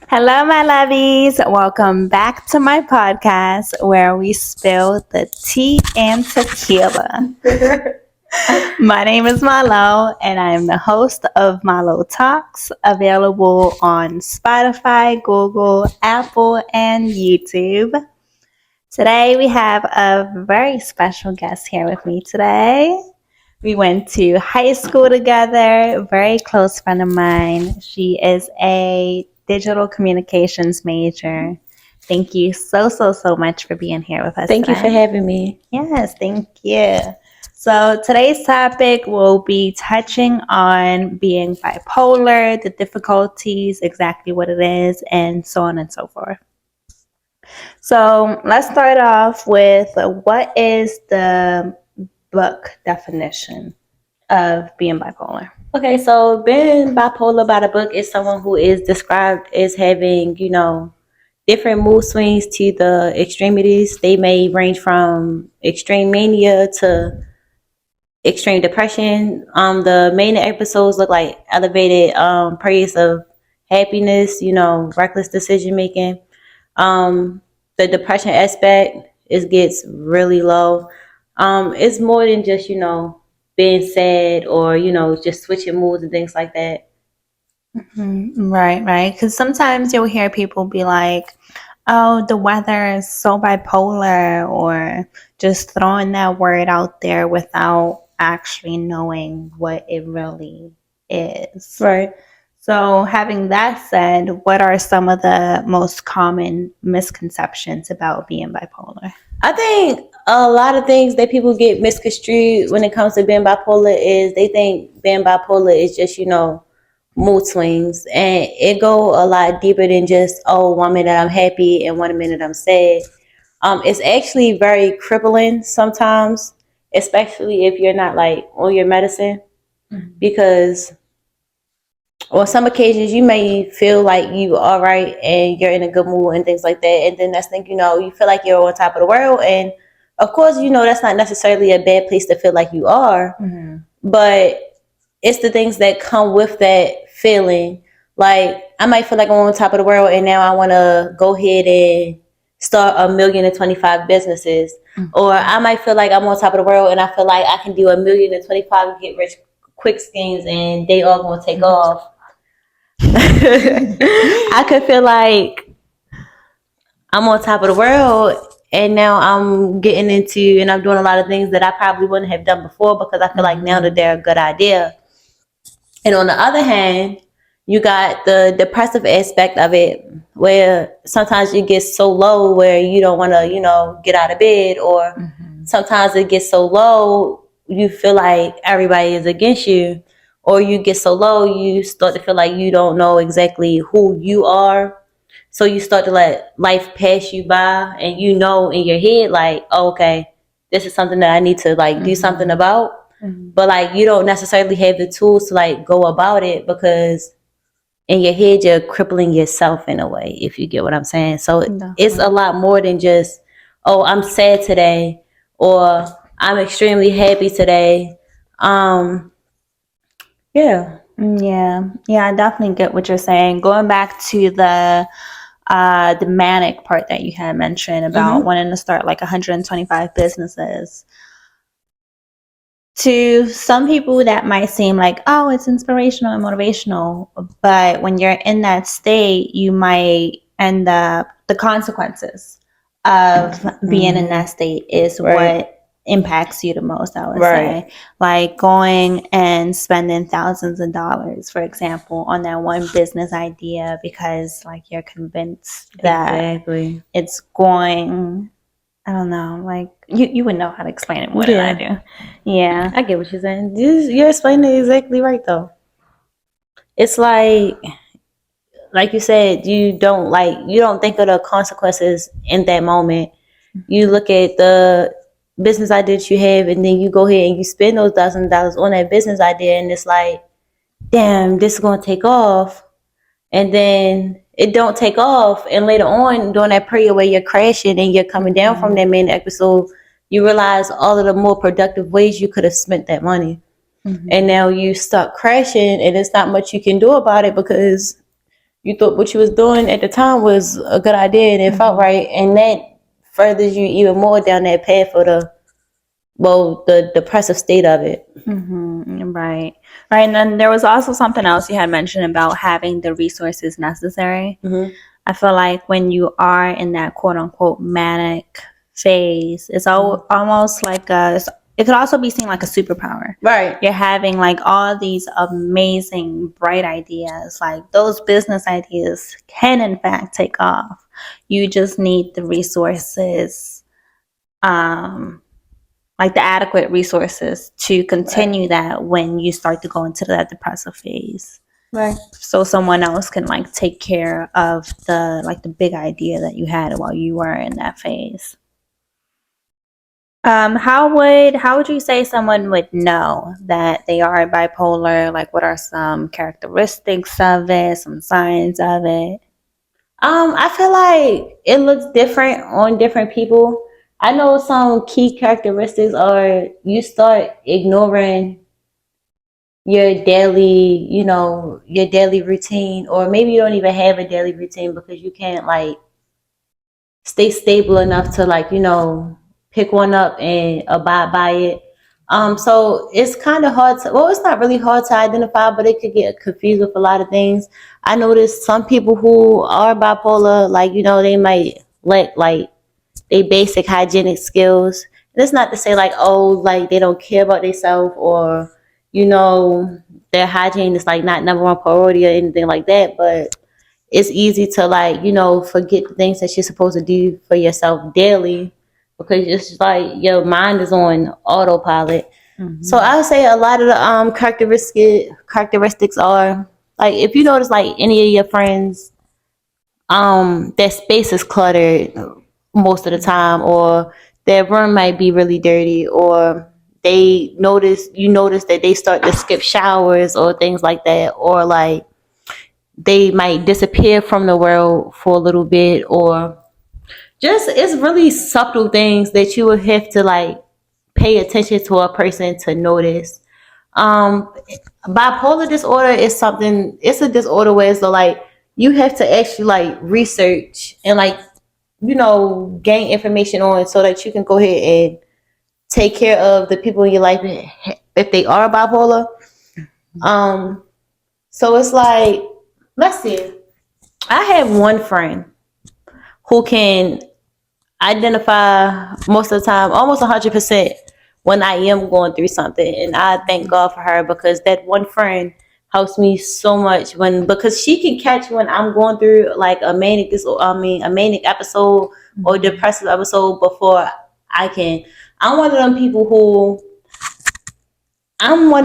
Hello, my lovies. Welcome back to my podcast where we spill the tea and tequila. My name is Malo, and I am the host of Malo Talks, available on Spotify, Google, Apple, and YouTube. Today, we have a very special guest here with me today. We went to high school together, a very close friend of mine. She is a digital communications major. Thank you so much for being here with us Thank you for today. having me. Yes, thank you. So today's topic will be touching on being bipolar, the difficulties, exactly what it is, and so on and so forth. So let's start off with what is the book definition of being bipolar? Okay, so being bipolar by the book is someone who is described as having, different mood swings to the extremities. They may range from extreme mania to extreme depression. The main episodes look like elevated periods of happiness, reckless decision making. The depression aspect gets really low. It's more than just, being sad or, just switching moods and things like that. Mm-hmm. Right. Because sometimes you'll hear people be like, oh, the weather is so bipolar, or just throwing that word out there without actually knowing what it really is. Right. So, having that said, what are some of the most common misconceptions about being bipolar? I think a lot of things that people get misconstrued when it comes to being bipolar is they think being bipolar is just, mood swings, and it go a lot deeper than just, oh, 1 minute I'm happy and 1 minute I'm sad. It's actually very crippling sometimes, especially if you're not like on your medicine, because on some occasions you may feel like you all right and you're in a good mood and things like that, and then next thing you know, you feel like you're on top of the world. And of course, that's not necessarily a bad place to feel like you are, but it's the things that come with that feeling. Like, I might feel like I'm on top of the world and now I want to go ahead and start 1,025 businesses. Or I might feel like I'm on top of the world and I feel like I can do 1,025 get rich quick schemes and they all gonna take off. I could feel like I'm on top of the world and now I'm getting into and I'm doing a lot of things that I probably wouldn't have done before because I feel like now that they're a good idea. And on the other hand, you got the depressive aspect of it, where sometimes you get so low where you don't want to, get out of bed, or sometimes it gets so low you feel like everybody is against you, or you get so low you start to feel like you don't know exactly who you are. So you start to let life pass you by, and in your head like, oh, okay, this is something that I need to like do something about. But like you don't necessarily have the tools to like go about it because in your head you're crippling yourself in a way, if you get what I'm saying. So it's a lot more than just, oh, I'm sad today or I'm extremely happy today. Yeah. Yeah, I definitely get what you're saying. Going back to the manic part that you had mentioned about wanting to start like 125 businesses. To some people, that might seem like, oh, it's inspirational and motivational. But when you're in that state, you might end up, the consequences of being in that state is what impacts you the most, I would say. Like going and spending thousands of dollars, for example, on that one business idea because like you're convinced that it's going, I don't know, like you would know how to explain it more than I do. Yeah. I get what you're saying. You're explaining it exactly right though. It's like you said, you don't think of the consequences in that moment. You look at the business idea that you have, and then you go ahead and you spend those $1,000 on that business idea, and it's like, damn, this is gonna take off, and then it don't take off, and later on during that period where you're crashing and you're coming down from that main episode, you realize all of the more productive ways you could have spent that money. And now you start crashing and there's not much you can do about it because you thought what you was doing at the time was a good idea and it felt right, and that furthers you even more down that path for the depressive state of it. Right. And then there was also something else you had mentioned about having the resources necessary. I feel like when you are in that quote unquote manic phase, it's almost like it could also be seen like a superpower. Right. You're having like all these amazing, bright ideas. Like those business ideas can in fact take off. You just need the resources, like the adequate resources to continue that when you start to go into that depressive phase. Right. So someone else can like take care of the big idea that you had while you were in that phase. How would you say someone would know that they are bipolar? Like, what are some characteristics of it, some signs of it? I feel like it looks different on different people. I know some key characteristics are you start ignoring your daily, your daily routine, or maybe you don't even have a daily routine because you can't like stay stable enough to like, pick one up and abide by it. So it's kind of hard to, well, it's not really hard to identify, but it could get confused with a lot of things. I noticed some people who are bipolar, like, they might let like they basic hygienic skills. And it's not to say like, oh, like they don't care about themselves or, their hygiene is like not number one priority or anything like that. But it's easy to like, forget the things that you're supposed to do for yourself daily because it's just like your mind is on autopilot. So I would say a lot of the characteristics are like if you notice like any of your friends, their space is cluttered most of the time, or their room might be really dirty, or you notice that they start to skip showers or things like that, or like they might disappear from the world for a little bit, or just it's really subtle things that you would have to like pay attention to a person to notice. um Bipolar disorder is something, it's a disorder where it's like you have to actually like research and like gain information on it so that you can go ahead and take care of the people in your life if they are bipolar. So it's like, let's see, I have one friend who can identify most of the time, almost 100%, when I am going through something, and I thank God for her because that one friend helps me so much because she can catch when I'm going through like a manic episode or depressive episode before I can. I'm one of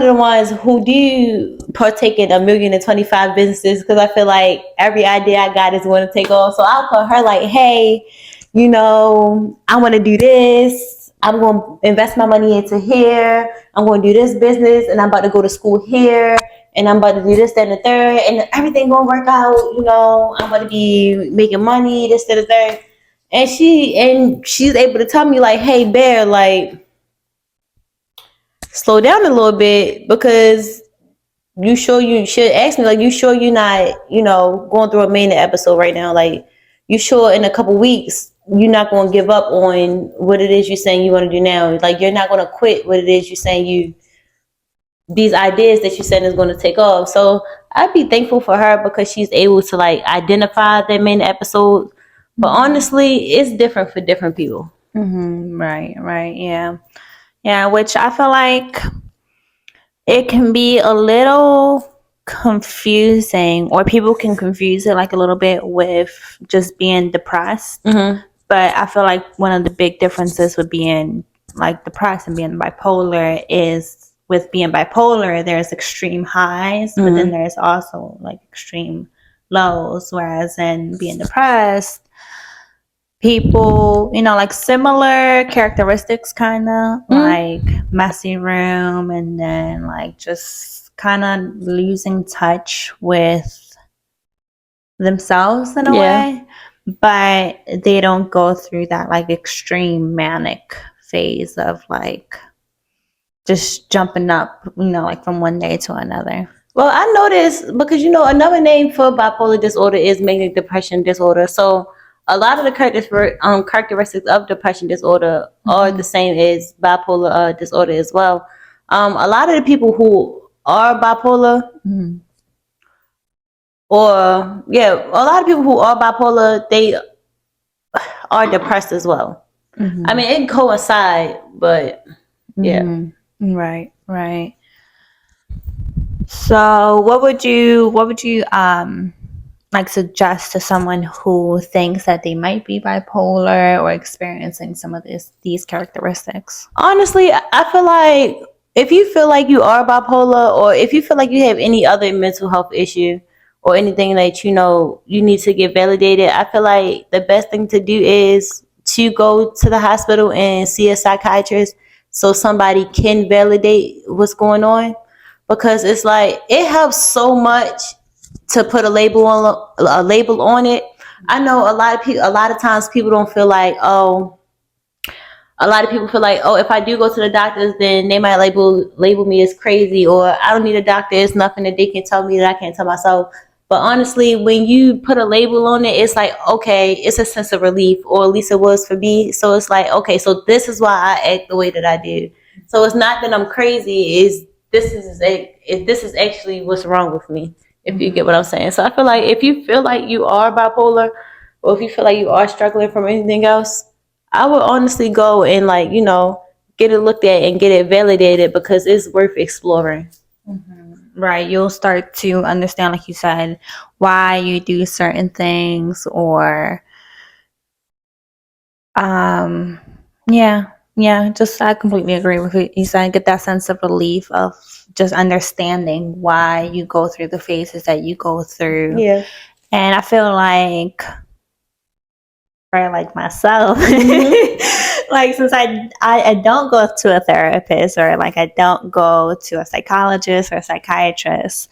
the ones who do partake in 1,025 businesses because I feel like every idea I got is going to take off. So I'll call her like, hey, I want to do this. I'm going to invest my money into here. I'm going to do this business, and I'm about to go to school here, and I'm about to do this, that, and the third, and everything going to work out. I'm going to be making money, this, that, and the third. And she's able to tell me like, hey, Bear, like, slow down a little bit because you should ask me like, you sure you're not going through a main episode right now, like you sure in a couple weeks you're not going to give up on what it is you're saying you want to do now, like you're not going to quit what it is you're saying these ideas that you're saying is going to take off. So I'd be thankful for her because she's able to like identify that main episode. But honestly, it's different for different people. Right, yeah, which I feel like it can be a little confusing, or people can confuse it like a little bit with just being depressed. But I feel like one of the big differences with being like depressed and being bipolar is with being bipolar, there's extreme highs, but then there's also like extreme lows. Whereas in being depressed, people, like similar characteristics, kind of like messy room, and then like just kind of losing touch with themselves in a way, but they don't go through that like extreme manic phase of like just jumping up, like from one day to another. Well, I noticed because another name for bipolar disorder is manic depression disorder. So a lot of the characteristics of depression disorder are the same as bipolar disorder as well. A lot of the people who are bipolar, or yeah, a lot of people who are bipolar, they are depressed as well. I mean, it can coincide, but yeah. Right. So what would you like suggest to someone who thinks that they might be bipolar or experiencing some of these characteristics? Honestly, I feel like if you feel like you are bipolar, or if you feel like you have any other mental health issue or anything that you need to get validated, I feel like the best thing to do is to go to the hospital and see a psychiatrist so somebody can validate what's going on, because it's like it helps so much to put a label on it. I know a lot of times people don't feel like, a lot of people feel like, oh, if I do go to the doctors, then they might label me as crazy, or I don't need a doctor. It's nothing that they can tell me that I can't tell myself. But honestly, when you put a label on it, it's like, okay, it's a sense of relief, or at least it was for me. So it's like, okay, so this is why I act the way that I do. So it's not that I'm crazy. This is actually what's wrong with me. If you get what I'm saying. So I feel like if you feel like you are bipolar, or if you feel like you are struggling from anything else, I would honestly go and get it looked at and get it validated, because it's worth exploring. Right, you'll start to understand, like you said, why you do certain things, or um yeah, just I completely agree with what you said. Get that sense of relief of just understanding why you go through the phases that you go through. Yeah. And I feel like, for like myself, like since I don't go to a therapist, or like I don't go to a psychologist or a psychiatrist,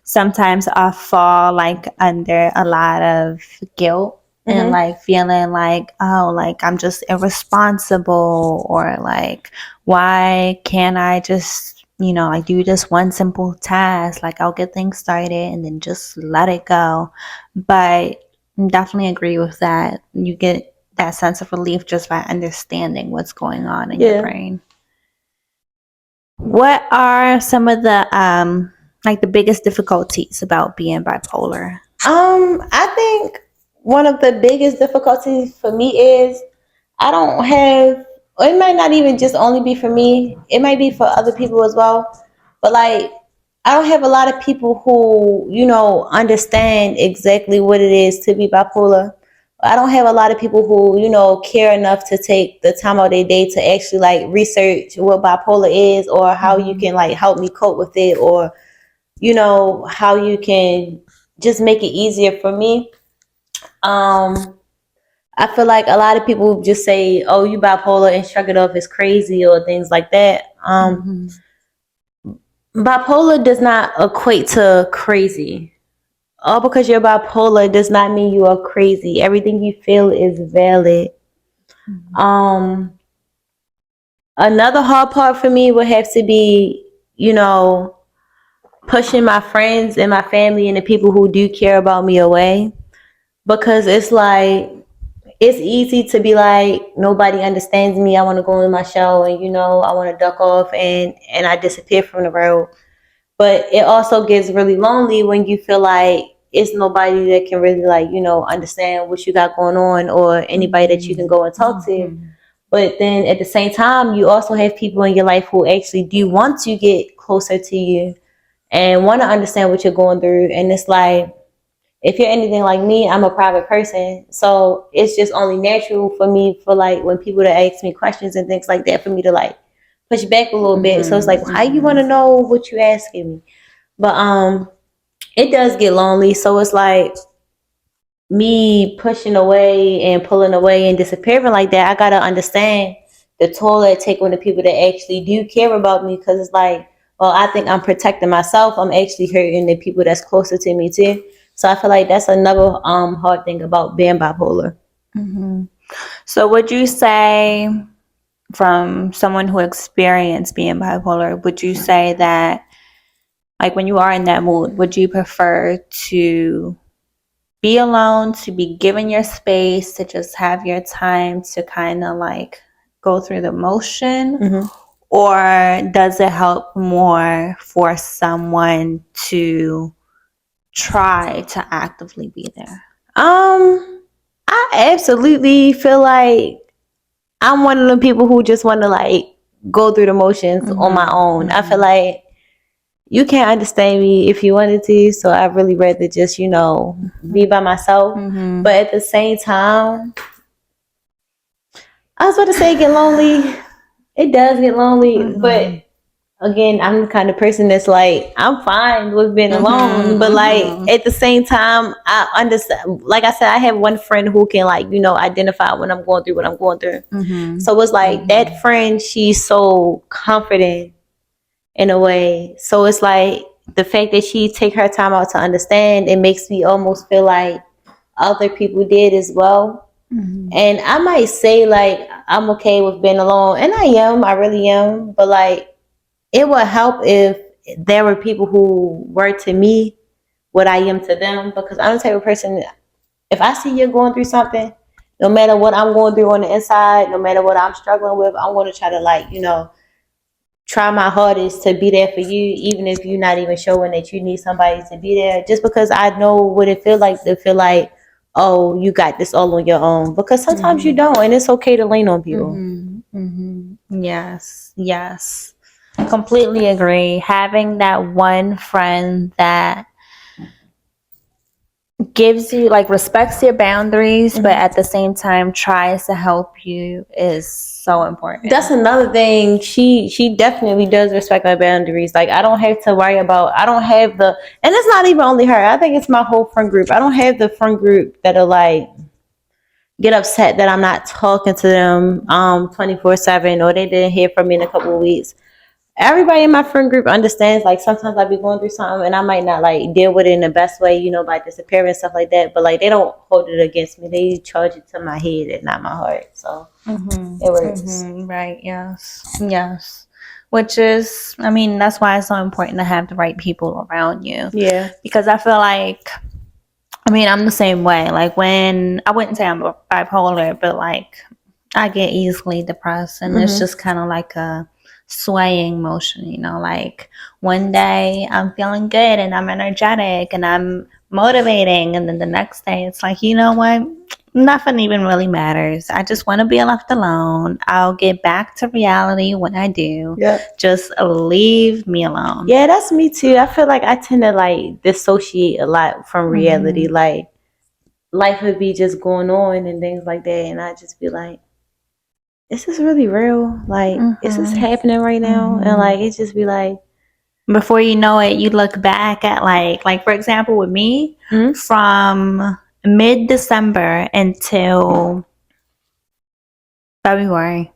sometimes I fall like under a lot of guilt, and like feeling like, oh, like I'm just irresponsible, or like, why can't I just like do this one simple task? Like I'll get things started and then just let it go. But definitely agree with that. You get that sense of relief just by understanding what's going on in your brain. What are some of the like the biggest difficulties about being bipolar? I think one of the biggest difficulties for me is I don't have, or it might not even just only be for me, it might be for other people as well. But like, I don't have a lot of people who, understand exactly what it is to be bipolar. I don't have a lot of people who, care enough to take the time out of their day to actually like research what bipolar is, or how you can like help me cope with it, or, how you can just make it easier for me. I feel like a lot of people just say, "Oh, you bipolar," and shrug it off as crazy or things like that. Bipolar does not equate to crazy. All because you're bipolar does not mean you are crazy. Everything you feel is valid. Another hard part for me would have to be, pushing my friends and my family and the people who do care about me away, because it's like it's easy to be like, nobody understands me. I want to go in my shell, and I want to duck off, and I disappear from the road. But it also gets really lonely when you feel like it's nobody that can really like understand what you got going on, or anybody that you can go and talk to. But then at the same time, you also have people in your life who actually do want to get closer to you and want to understand what you're going through. And it's like, if you're anything like me, I'm a private person. So it's just only natural for me, for like when people that ask me questions and things like that, for me to like push back a little bit. So it's like, how you want to know what you asking me? But it does get lonely. So it's like me pushing away and pulling away and disappearing like that. I gotta understand the toll that take on the people that actually do care about me, because it's like, well, I think I'm protecting myself. I'm actually hurting the people that's closer to me too. So I feel like that's another hard thing about being bipolar. So would you say, from someone who experienced being bipolar, would you say that Like when you are in that mood, would you prefer to be alone, to be given your space, to just have your time to kind of like go through the motion? Mm-hmm. Or does it help more for someone to try to actively be there? I absolutely feel like I'm one of the people who just want to like go through the motions on my own. I feel like you can't understand me if you wanted to, so I'd really rather just, be by myself. But at the same time, I was about to say get lonely. It does get lonely, but again, I'm the kind of person that's like, I'm fine with being alone, but like at the same time, I understand. Like I said, I have one friend who can like, identify when I'm going through what I'm going through. So it's like that friend, she's so confident in a way. So it's like the fact that she take her time out to understand, it makes me almost feel like other people did as well. And I might say like I'm okay with being alone, and I really am, but like it would help if there were people who were to me what I am to them, because I'm the type of person, if I see you're going through something, no matter what I'm going through on the inside, no matter what I'm struggling with, I'm going to try to like, try my hardest to be there for you, even if you're not even showing that you need somebody to be there, just because I know what it feels like to feel like, oh, you got this all on your own, because sometimes you don't, and it's okay to lean on people. Yes, completely agree. Having that one friend that gives you like respects your boundaries, but at the same time tries to help you is so important. That's another thing. She definitely does respect my boundaries. Like I don't have to worry about, I don't have the, and it's not even only her, I think it's my whole friend group. I don't have the friend group that'll like get upset that I'm not talking to them 24/7, or they didn't hear from me in a couple of weeks. Everybody in my friend group understands, like sometimes I be going through something and I might not like deal with it in the best way, by disappearing and stuff like that, but like they don't hold it against me. They charge it to my head and not my heart. So it works. Right. Yes. Which is, I mean, that's why it's so important to have the right people around you. Yeah. Because I feel like, I mean, I'm the same way. Like when, I wouldn't say I'm bipolar, but like I get easily depressed, and it's just kind of like a swaying motion, like one day I'm feeling good and I'm energetic and I'm motivating, and then the next day it's like, you know what, nothing even really matters. I just want to be left alone. I'll get back to reality when I do. Just leave me alone. Yeah, that's me too. I feel like I tend to like dissociate a lot from reality. Like life would be just going on and things like that, and I just be like, is this really real? Like, is this happening right now? And like, it just be like, before you know it, you look back at like for example, with me, from mid-December until February,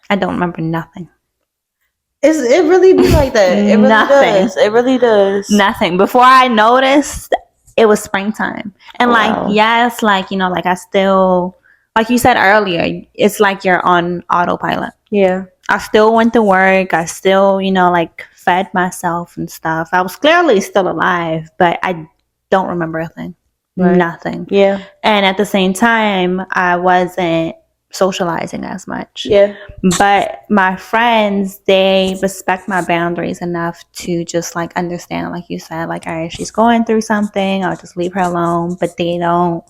I don't remember nothing. It really be like that. It really does. It really does. Nothing. Before I noticed, it was springtime. And like, yes, like, like I still, like you said earlier, it's like you're on autopilot. Yeah. I still went to work. I still, like fed myself and stuff. I was clearly still alive, but I don't remember a thing. Right. Nothing. Yeah. And at the same time, I wasn't socializing as much. Yeah. But my friends, they respect my boundaries enough to just like understand, like you said, like, all right, she's going through something, I'll just leave her alone. But they don't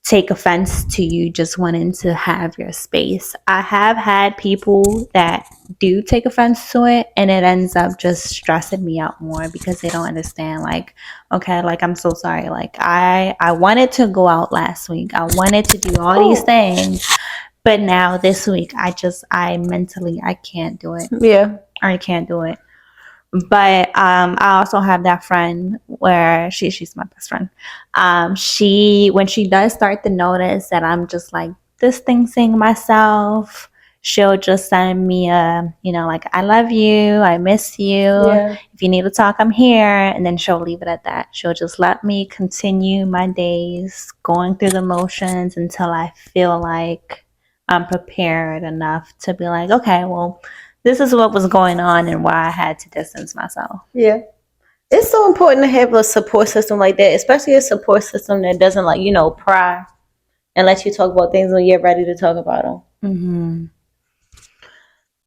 take offense to you just wanting to have your space. I have had people that do take offense to it, and it ends up just stressing me out more because they don't understand, like, okay, like, I'm so sorry, like I wanted to go out last week, I wanted to do all these things, but now this week I mentally I can't do it. Yeah, I can't do it. But I also have that friend where she's my best friend. She, when she does start to notice that I'm just like distancing myself, she'll just send me a, like, I love you, I miss you. Yeah. If you need to talk, I'm here. And then she'll leave it at that. She'll just let me continue my days going through the motions until I feel like I'm prepared enough to be like, okay, well, this is what was going on and why I had to distance myself. Yeah. It's so important to have a support system like that, especially a support system that doesn't like, pry and let you talk about things when you're ready to talk about them. Mm-hmm.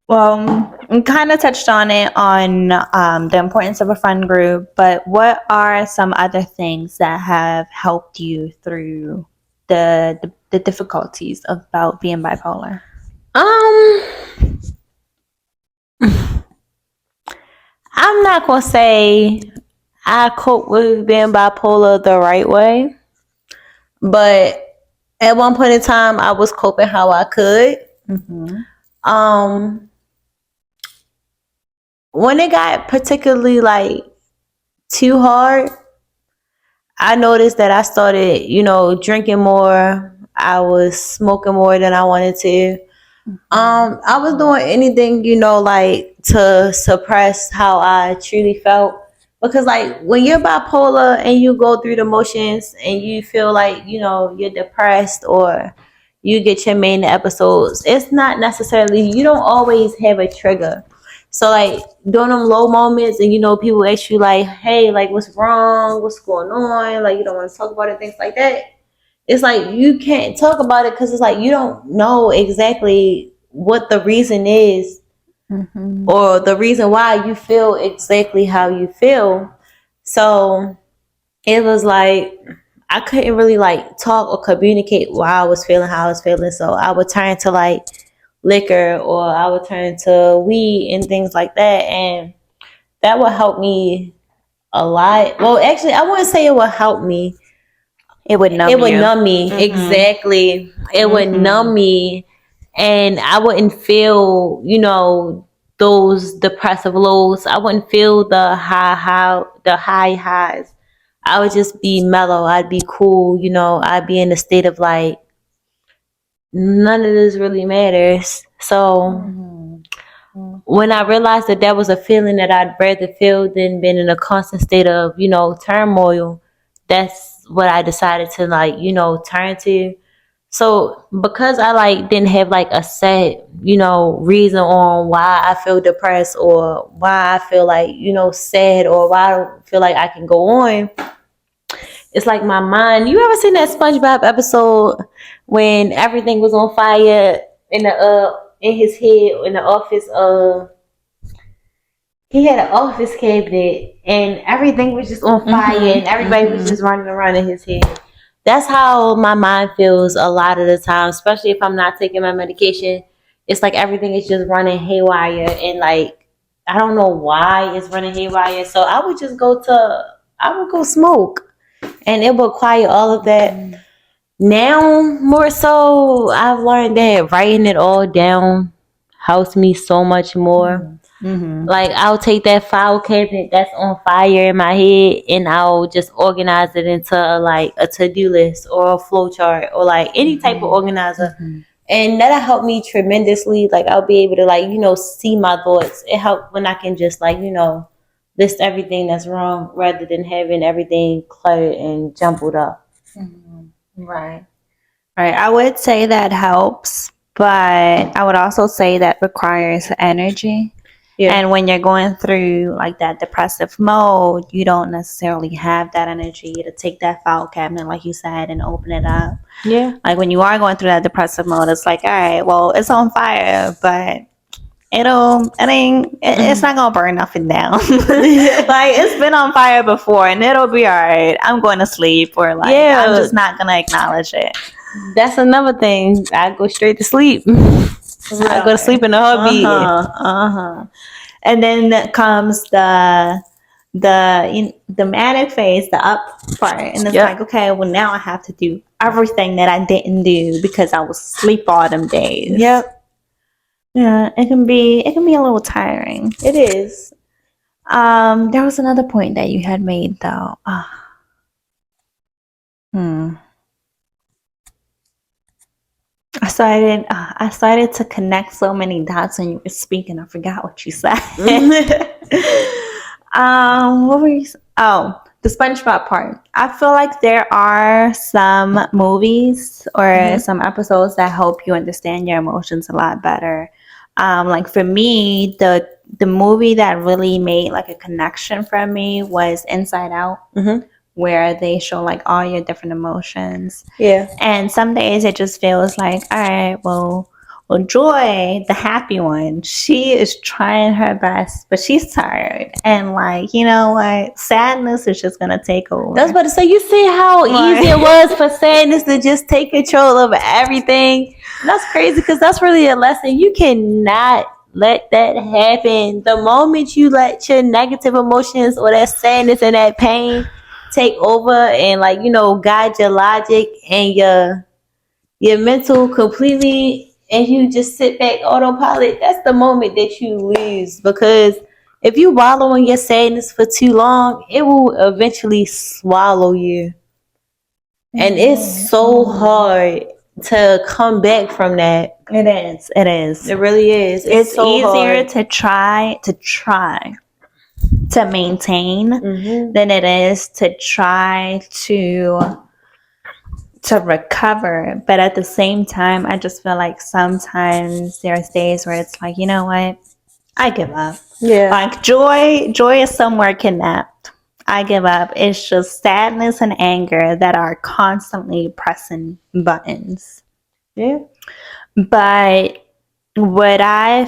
Well, we kind of touched on it on the importance of a friend group, but what are some other things that have helped you through the difficulties about being bipolar? I'm not gonna say I cope with being bipolar the right way, but at one point in time, I was coping how I could. Mm-hmm. When it got particularly like too hard, I noticed that I started, drinking more. I was smoking more than I wanted to. I was doing anything, like to suppress how I truly felt. Because like when you're bipolar and you go through the motions and you feel like, you're depressed or you get your main episodes, it's not necessarily, you don't always have a trigger. So like during them low moments and people ask you like, hey, like what's wrong? What's going on? Like you don't want to talk about it, things like that. It's like you can't talk about it because it's like you don't know exactly what the reason is or the reason why you feel exactly how you feel. So it was like I couldn't really like talk or communicate why I was feeling how I was feeling. So I would turn to like liquor or I would turn to weed and things like that. And that would help me a lot. Well, actually, I wouldn't say it would help me. It would numb It would you. numb me. Mm-hmm. Exactly. It would numb me. And I wouldn't feel, those depressive lows. I wouldn't feel the high highs. I would just be mellow. I'd be cool, I'd be in a state of like none of this really matters. So when I realized that was a feeling that I'd rather feel than being in a constant state of, turmoil, that's what I decided to like, turn to. So because I like didn't have like a set, reason on why I feel depressed or why I feel like, sad or why I don't feel like I can go on. It's like my mind. You ever seen that SpongeBob episode when everything was on fire in his head in the office? He had an office cabinet and everything was just on fire and everybody was just running around in his head. That's how my mind feels a lot of the time, especially if I'm not taking my medication. It's like everything is just running haywire and like I don't know why it's running haywire. So I would go smoke and it would quiet all of that. Now more so I've learned that writing it all down helps me so much more. Like I'll take that file cabinet that's on fire in my head and I'll just organize it into like a to-do list or a flow chart or like any type of organizer. And that'll help me tremendously. Like I'll be able to like, see my thoughts. It helps when I can just like, list everything that's wrong rather than having everything cluttered and jumbled up. Right. Right. I would say that helps, but I would also say that requires energy. Yeah. And when you're going through like that depressive mode, you don't necessarily have that energy to take that file cabinet, like you said, and open it up. Yeah. Like when you are going through that depressive mode, it's like, all right, well, it's on fire, but it's not gonna burn nothing down. Like it's been on fire before and it'll be all right. I'm going to sleep or like I'm just not gonna acknowledge it. That's another thing. I go straight to sleep. I go to sleep in the heartbeat. And then comes the manic phase, the up part, and it's like, okay, well now I have to do everything that I didn't do because I was asleep all them days. Yep. Yeah, it can be a little tiring. It is. There was another point that you had made though. I started to connect so many dots when you were speaking. I forgot what you said. What were you? Oh, the SpongeBob part. I feel like there are some movies or some episodes that help you understand your emotions a lot better. like for me, the movie that really made like a connection for me was Inside Out, where they show like all your different emotions. Yeah. And some days it just feels like, all right, well, Joy, the happy one, she is trying her best, but she's tired. And like, you know what? Sadness is just gonna take over. That's what to say. You see how easy it was for sadness to just take control of everything. And that's crazy because that's really a lesson. You cannot let that happen. The moment you let your negative emotions or that sadness and that pain take over and like, you know, guide your logic and your mental completely, and you just sit back autopilot, that's the moment that you lose. Because if you wallow in your sadness for too long, it will eventually swallow you. And it's so hard to come back from that. It is. It is. It really is. It's so easier hard. to try to maintain than it is to try to recover. But at the same time, I just feel like sometimes there's days where it's like, you know what? I give up. Yeah. Like joy is somewhere kidnapped. I give up. It's just sadness and anger that are constantly pressing buttons. Yeah. But what I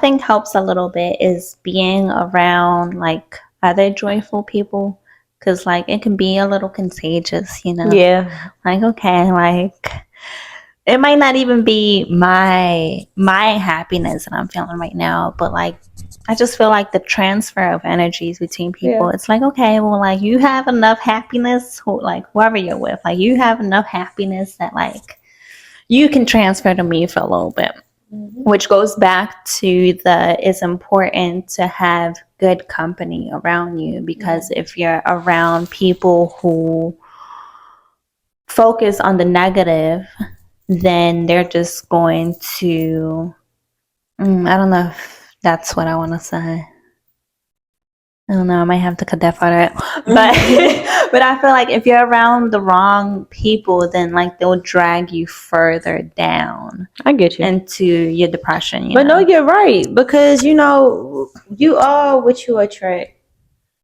think helps a little bit is being around like other joyful people, because like it can be a little contagious, you know. Yeah. Like, okay, like it might not even be my happiness that I'm feeling right now, but like I just feel like the transfer of energies between people, it's like, okay, well, like you have enough happiness, like whoever you're with, like you have enough happiness that like you can transfer to me for a little bit. Which goes back to it's important to have good company around you, because if you're around people who focus on the negative, then they're just going to, I don't know if that's what I want to say. I don't know, I might have to cut that part out. But I feel like if you're around the wrong people, then like they'll drag you further down. I get you. Into your depression. But no, you're right. Because, you know, you are what you attract.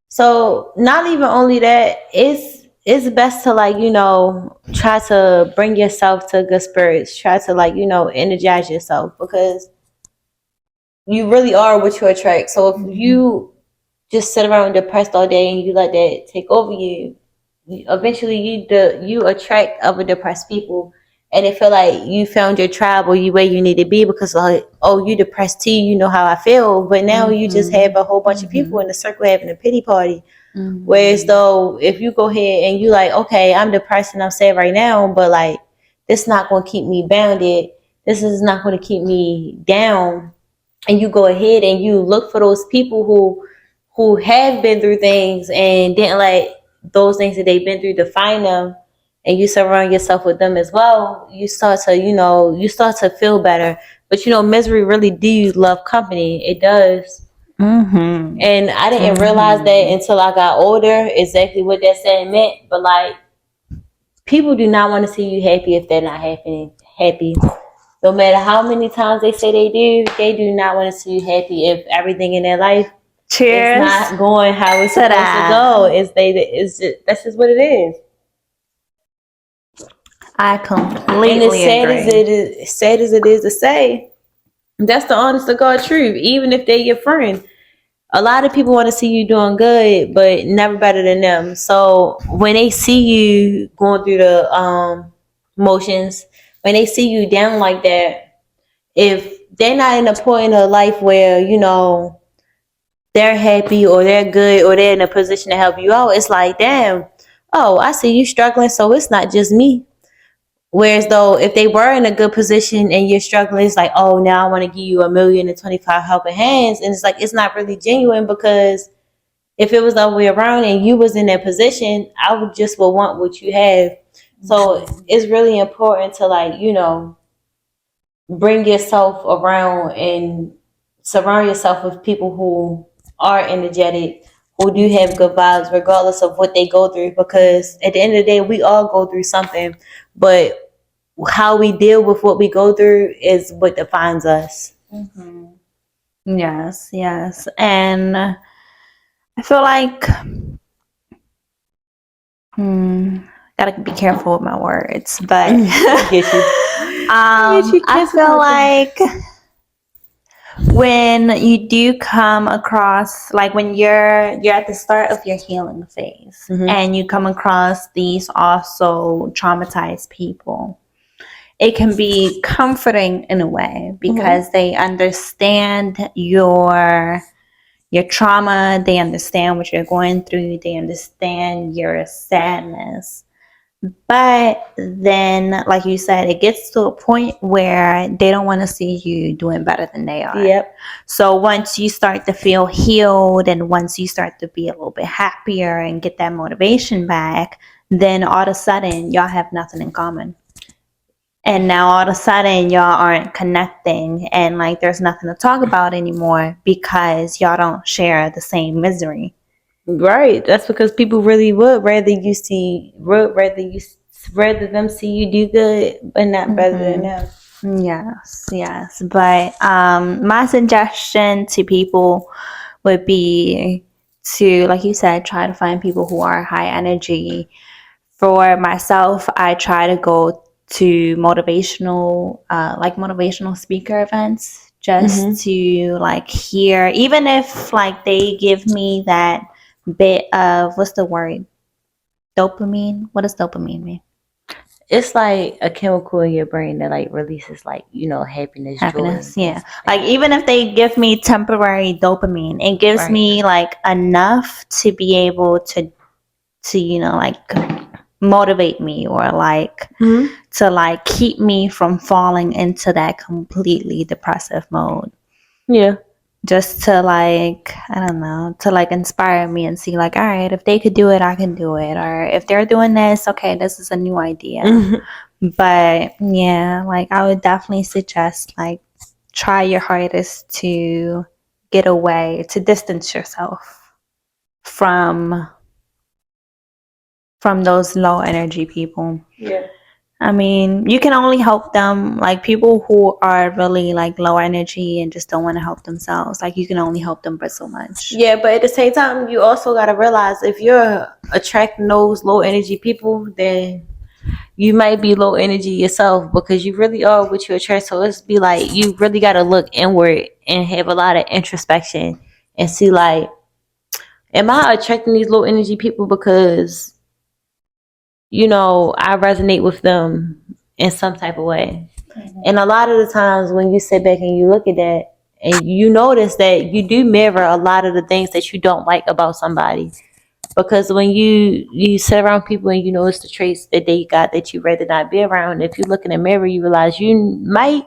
So not even only that, it's best to like, you know, try to bring yourself to good spirits. Try to like, you know, energize yourself, because you really are what you attract. So if you just sit around depressed all day and you let that take over you, eventually you attract other depressed people, and it feel like you found your tribe or you where you need to be, because like, oh, you depressed too, you know how I feel, but now you just have a whole bunch of people in the circle having a pity party. Whereas though if you go ahead and you like, okay, I'm depressed and I'm sad right now, but like this not going to keep me bounded, this is not going to keep me down, and you go ahead and you look for those people who have been through things and didn't let those things that they've been through define them, and you surround yourself with them as well, you start to feel better. But you know, misery really do love company. It does. And I didn't realize that until I got older, exactly what that saying meant. But like, people do not want to see you happy if they're not happy. No matter how many times they say they do not want to see you happy if everything in their life is not going how it's supposed to go. That's just what it is. I completely agree. As sad as it is to say, that's the honest to God truth. Even if they're your friend, a lot of people want to see you doing good, but never better than them. So when they see you going through the motions, when they see you down like that, if they're not in a point of life where, you know, they're happy or they're good or they're in a position to help you out, it's like, damn, oh, I see you struggling, so it's not just me. Whereas though, if they were in a good position and you're struggling, it's like, oh, now I want to give you 1,025 helping hands. And it's like, it's not really genuine, because if it was the other way around and you was in that position, I would want what you have. So it's really important to like, you know, bring yourself around and surround yourself with people who are energetic, who do have good vibes, regardless of what they go through. Because at the end of the day, we all go through something, but how we deal with what we go through is what defines us. Yes, yes. And I feel like, gotta be careful with my words, but I get you. I feel like when you do come across, like when you're at the start of your healing phase, and you come across these also traumatized people, it can be comforting in a way because they understand your trauma, they understand what you're going through, they understand your sadness. But then, like you said, it gets to a point where they don't want to see you doing better than they are. Yep. So once you start to feel healed and once you start to be a little bit happier and get that motivation back, then all of a sudden y'all have nothing in common. And now all of a sudden y'all aren't connecting and like there's nothing to talk about anymore because y'all don't share the same misery. Right. That's because people really would rather them see you do good but not better than them. Yes, yes. But my suggestion to people would be to, like you said, try to find people who are high energy. For myself, I try to go to motivational speaker events just to like hear, even if like they give me that bit of, what's the word? Dopamine? What does dopamine mean? It's like a chemical in your brain that like releases like, happiness, joy. Yeah. Like even if they give me temporary dopamine, it gives me like enough to be able to like motivate me or like to like keep me from falling into that completely depressive mode. Yeah. Just to like, I don't know, to like inspire me and see like, all right, if they could do it, I can do it. Or if they're doing this, okay, this is a new idea. But yeah, like I would definitely suggest like try your hardest to get away, to distance yourself from those low energy people. Yeah. I mean, you can only help them, like people who are really like low energy and just don't want to help themselves. Like you can only help them but so much. Yeah, but at the same time, you also got to realize if you're attracting those low energy people, then you might be low energy yourself because you really are what you attract. So it's be like you really got to look inward and have a lot of introspection and see like, am I attracting these low energy people because I resonate with them in some type of way. And a lot of the times when you sit back and you look at that and you notice that you do mirror a lot of the things that you don't like about somebody. Because when you sit around people and you notice the traits that they got that you rather not be around, if you look in the mirror, you realize you might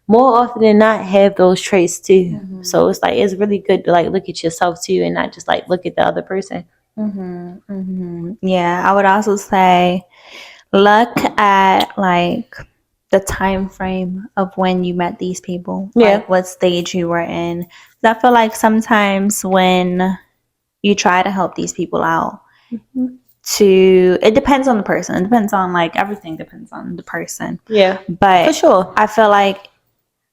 more often than not have those traits too. So it's like it's really good to like look at yourself too and not just like look at the other person. Yeah, I would also say look at like the time frame of when you met these people. Like what stage you were in. I feel like sometimes when you try to help these people out, it depends on the person. It depends on like everything depends on the person. Yeah. But for sure. I feel like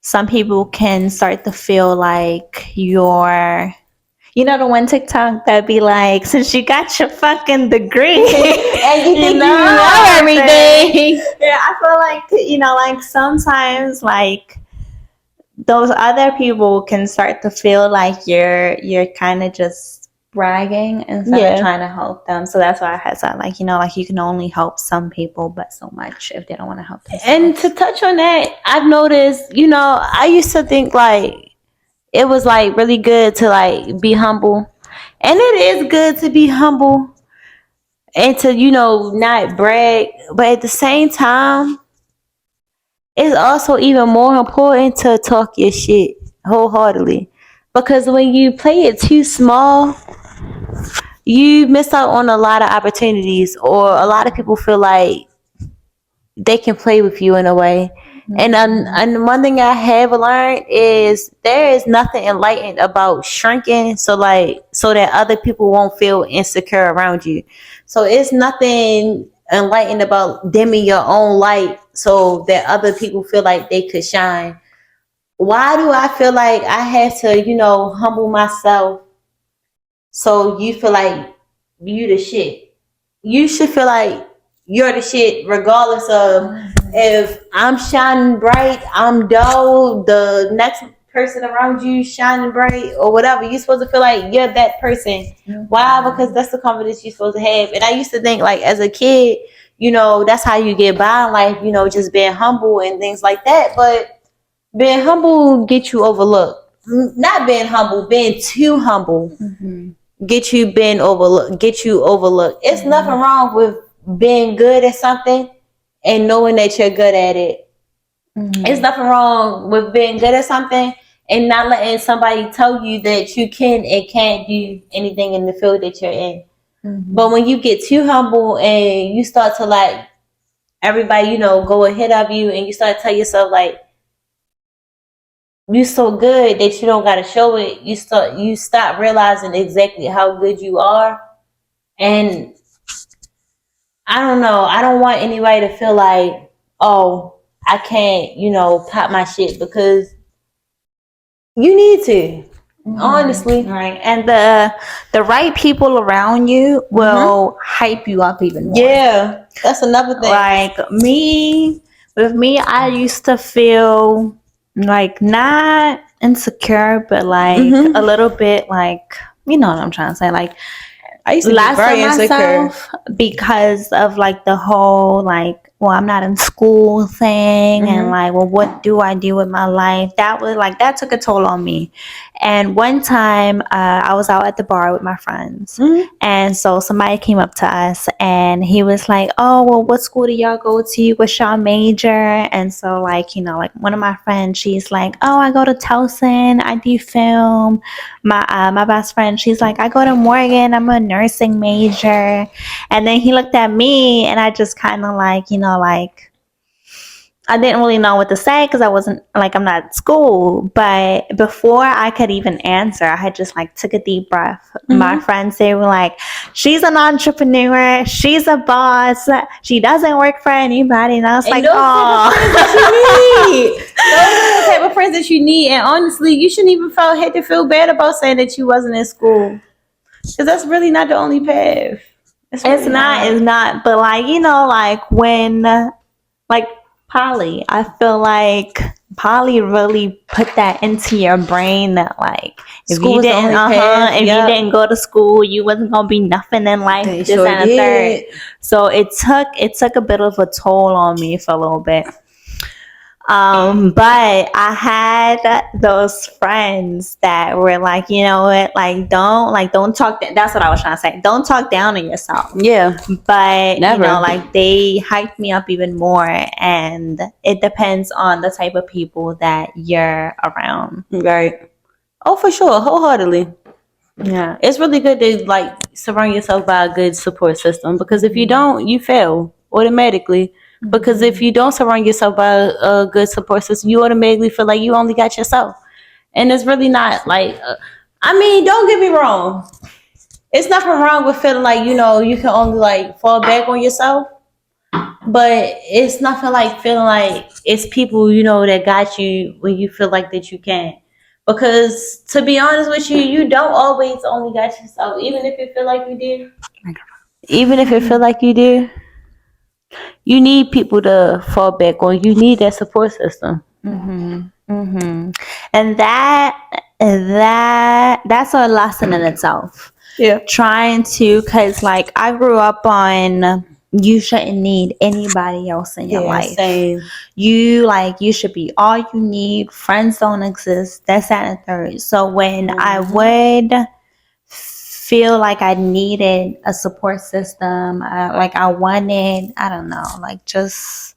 some people can start to feel like you're, the one TikTok that'd be like, since you got your fucking degree and you think you know everything. Yeah, I feel like, like sometimes like those other people can start to feel like you're kind of just bragging instead of trying to help them. So that's why I had said like, like you can only help some people but so much if they don't want to help themselves. And to touch on that, I've noticed, I used to think like it was like really good to like be humble. And it is good to be humble and to, not brag. But at the same time, it's also even more important to talk your shit wholeheartedly. Because when you play it too small, you miss out on a lot of opportunities, or a lot of people feel like they can play with you in a way. And one thing I have learned is there is nothing enlightened about shrinking so that other people won't feel insecure around you. So it's nothing enlightened about dimming your own light so that other people feel like they could shine. why do I feel like I have to, humble myself so you feel like you the shit? You should feel like you're the shit regardless of if I'm shining bright, I'm dull, the next person around you shining bright or whatever. You're supposed to feel like you're that person. Why? Because that's the confidence you're supposed to have. And I used to think like as a kid, that's how you get by in life, just being humble and things like that. But being humble gets you overlooked. Not being humble, being too humble get you overlooked. It's nothing wrong with being good at something and knowing that you're good at it. It's nothing wrong with being good at something and not letting somebody tell you that you can and can't do anything in the field that you're in. But when you get too humble and you start to like everybody, go ahead of you and you start to tell yourself like you're so good that you don't gotta show it, you stop realizing exactly how good you are. And I don't know. I don't want anybody to feel like, oh, I can't, pop my shit because you need to. Honestly. Right. And the right people around you will hype you up even more. Yeah. That's another thing. Like with me, I used to feel like not insecure, but like a little bit like, you know what I'm trying to say? Like I used to be very insecure because of like the whole like, well, I'm not in school thing and like, well, what do I do with my life? That was like, that took a toll on me. And one time I was out at the bar with my friends and so somebody came up to us and he was like, oh, well, what school do y'all go to? What's y'all major? And so like, like one of my friends, she's like, oh, I go to Towson. I do film. My best friend, she's like, I go to Morgan. I'm a nursing major. And then he looked at me and I just kind of like, like I didn't really know what to say because I wasn't like, I'm not at school. But before I could even answer, I had just like took a deep breath. My friends, they were like, she's an entrepreneur. She's a boss. She doesn't work for anybody. And I was like, oh. Those are the type of friends that you need. And honestly, you shouldn't even have to feel bad about saying that you wasn't in school. Because that's really not the only path. It's not. But like, like when, like, Polly, I feel like Polly really put that into your brain that like if you didn't go to school, you wasn't gonna be nothing in life. This and a third. So it took a bit of a toll on me for a little bit. But I had those friends that were like, you know what, don't talk. That's what I was trying to say. Don't talk down on yourself. Yeah. But never. Like they hyped me up even more, and it depends on the type of people that you're around. Right. Oh, for sure, wholeheartedly. Yeah, it's really good to like surround yourself by a good support system because if you don't, you fail automatically. Because if you don't surround yourself by a good support system, you automatically feel like you only got yourself. And it's really not like, don't get me wrong. It's nothing wrong with feeling like, you can only like fall back on yourself. But it's nothing like feeling like it's people, that got you when you feel like that you can't. Because to be honest with you, you don't always only got yourself, even if it feel like you do. Even if it feel like you do. You need people to fall back on. You need that support system. And that's a lesson in itself. Yeah. Trying to, because like I grew up on you shouldn't need anybody else in your life. Same. You should be all you need. Friends don't exist. That's that and third. So when I would feel like I needed a support system, like I wanted, I don't know, like just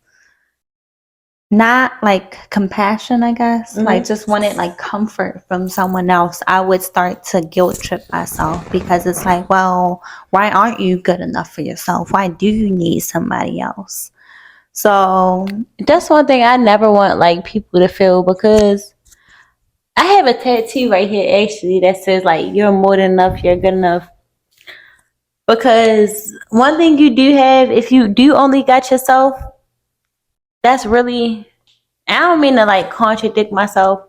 not like compassion, I guess, like just wanted like comfort from someone else, I would start to guilt trip myself because it's like, well, why aren't you good enough for yourself? Why do you need somebody else? So that's one thing I never want like people to feel, because I have a tattoo right here actually that says like, you're more than enough, you're good enough. Because one thing you do have, if you do only got yourself, that's really, I don't mean to like contradict myself,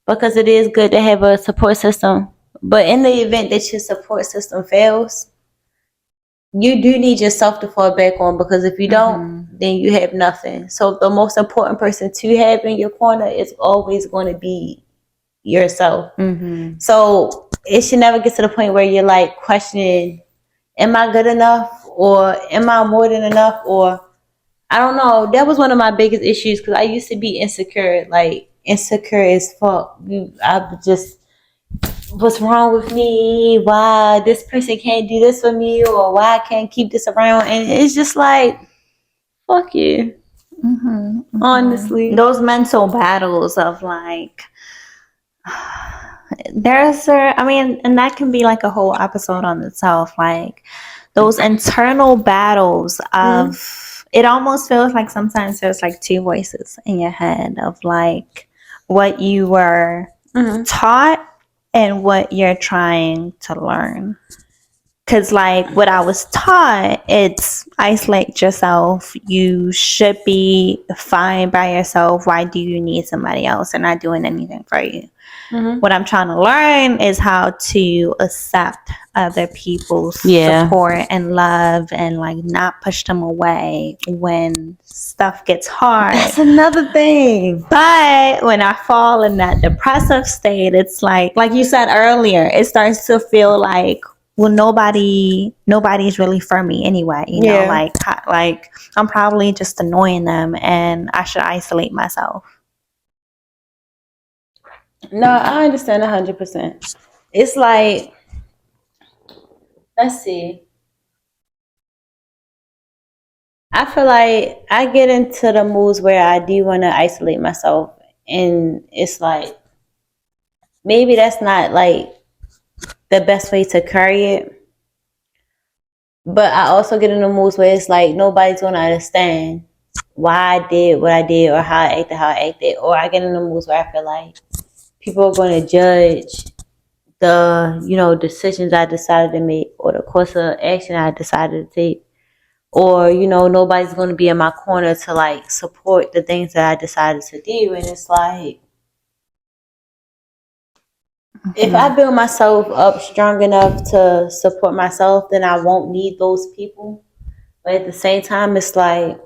because it is good to have a support system. But in the event that your support system fails, you do need yourself to fall back on, because if you don't, then you have nothing. So the most important person to have in your corner is always going to be yourself. So it should never get to the point where you're like questioning, am I good enough, or am I more than enough, or I don't know. That was one of my biggest issues, because I used to be insecure, like insecure as fuck. I just, what's wrong with me? Why this person can't do this for me, or why I can't keep this around? And it's just like, fuck you. Honestly, those mental battles of like, there's I mean, and that can be like a whole episode on itself, like those internal battles of it almost feels like sometimes there's like two voices in your head of like what you were taught and what you're trying to learn. Because like what I was taught, it's isolate yourself. You should be fine by yourself. Why do you need somebody else? They're not doing anything for you. What I'm trying to learn is how to accept other people's support and love, and like not push them away when stuff gets hard. That's another thing. But when I fall in that depressive state, it's like you said earlier, it starts to feel like, well, nobody's really for me anyway. You know, like I'm probably just annoying them, and I should isolate myself. No, I understand 100%. It's like, let's see. I feel like I get into the moods where I do want to isolate myself, and it's like, maybe that's not like the best way to carry it. But I also get in the moods where it's like nobody's gonna understand why I did what I did, or how I acted. Or I get in the moods where I feel like people are going to judge the decisions I decided to make, or the course of action I decided to take, or nobody's going to be in my corner to like support the things that I decided to do. And it's like, if I build myself up strong enough to support myself, then I won't need those people. But at the same time, it's like,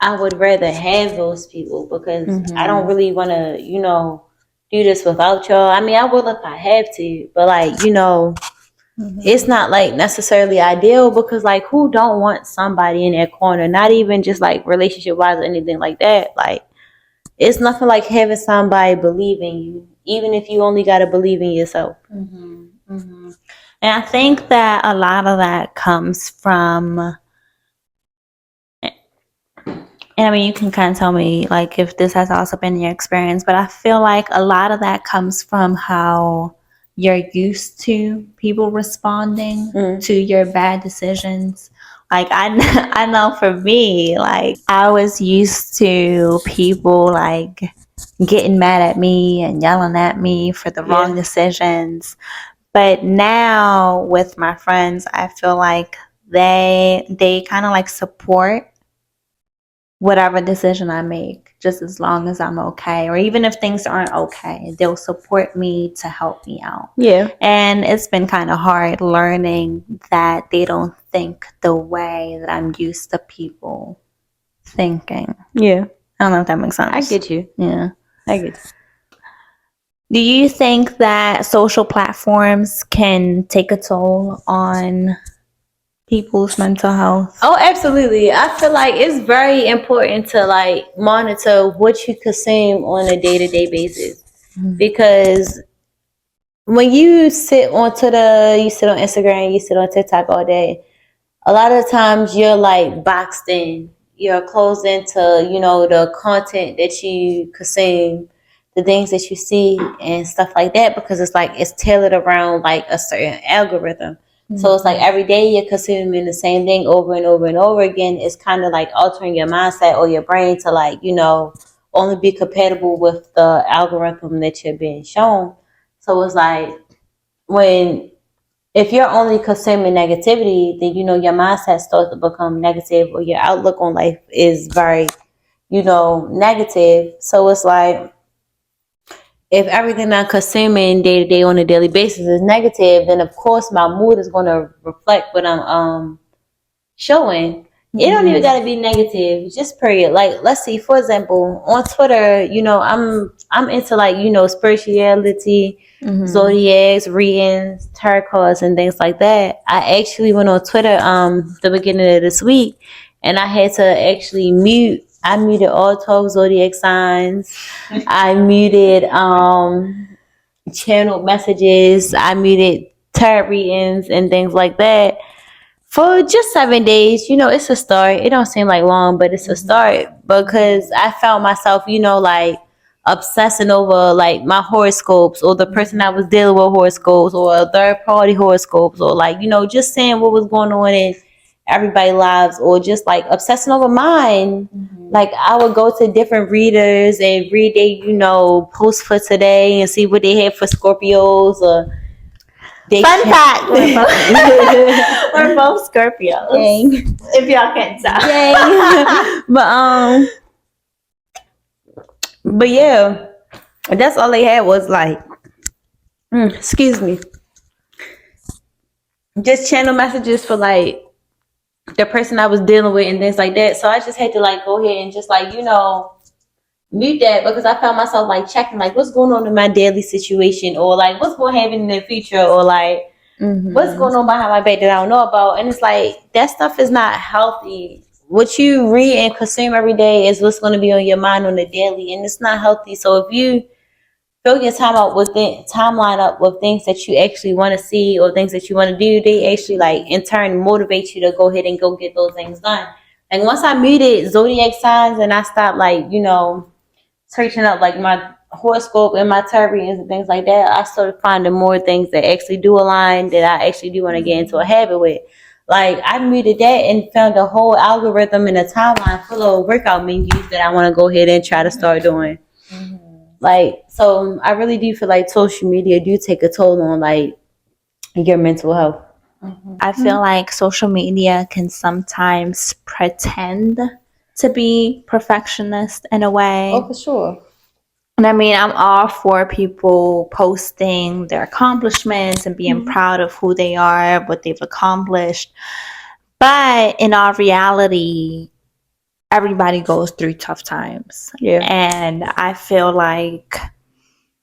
I would rather have those people, because I don't really want to, do this without y'all. I mean, I will if I have to, but like, it's not like necessarily ideal, because like, who don't want somebody in their corner? Not even just like relationship wise or anything like that. Like, it's nothing like having somebody believe in you, even if you only got to believe in yourself. And I think that a lot of that comes from, and I mean, you can kind of tell me like if this has also been your experience, but I feel like a lot of that comes from how you're used to people responding to your bad decisions. Like I know for me, like I was used to people like getting mad at me and yelling at me for the wrong decisions. But now with my friends, I feel like they kind of like support whatever decision I make, just as long as I'm okay. Or even if things aren't okay, they'll support me to help me out. Yeah. And it's been kind of hard learning that they don't think the way that I'm used to people thinking. Yeah. I don't know if that makes sense. I get you. Yeah. I get you. Do you think that social platforms can take a toll on people's mental health? Oh, absolutely. I feel like it's very important to like monitor what you consume on a day-to-day basis, because when you sit on Instagram, you sit on TikTok all day, a lot of times you're like boxed in, you're closed into the content that you consume, the things that you see and stuff like that, because it's like it's tailored around like a certain algorithm. So it's like every day you're consuming the same thing over and over and over again. It's kind of like altering your mindset or your brain to like, only be compatible with the algorithm that you're being shown. So it's like, if you're only consuming negativity, then your mindset starts to become negative, or your outlook on life is very, negative. So it's like, if everything I'm consuming day to day on a daily basis is negative, then of course my mood is going to reflect what I'm showing. It don't even gotta be negative, just period. Like, let's see, for example, on Twitter, I'm into like, spirituality, zodiacs, readings, tarot cards, and things like that. I actually went on Twitter the beginning of this week, and I had to actually mute. I muted all 12 zodiac signs. I muted channel messages. I muted tarot readings and things like that for just 7 days. It's a start. It don't seem like long, but it's a start because I found myself, like obsessing over like my horoscopes or the person I was dealing with horoscopes or third party horoscopes or like, just saying what was going on in everybody's lives or just like obsessing over mine. Like I would go to different readers and read their, posts for today and see what they had for Scorpios or Fun fact, we're both Scorpios. Dang. If y'all can't tell. Dang. But yeah, that's all they had was like, excuse me, just channel messages for like the person I was dealing with and things like that. So I just had to like go ahead and just like, mute that because I found myself like checking like what's going on in my daily situation or like what's going to happen in the future or like what's going on behind my back that I don't know about. And it's like that stuff is not healthy. What you read and consume every day is what's going to be on your mind on the daily, and it's not healthy. So if you fill your timeline up with things that you actually want to see or things that you want to do, they actually like in turn motivate you to go ahead and go get those things done. Like once I muted zodiac signs and I stopped like searching up like my horoscope and my tarot readings and things like that, I started finding more things that actually do align that I actually do want to get into a habit with. Like I muted that and found a whole algorithm and a timeline full of workout menus that I want to go ahead and try to start doing. Like, so I really do feel like social media do take a toll on like your mental health. I feel like social media can sometimes pretend to be perfectionist in a way. Oh, for sure. And I mean, I'm all for people posting their accomplishments and being proud of who they are, what they've accomplished. But in all reality, everybody goes through tough times. Yeah. And I feel like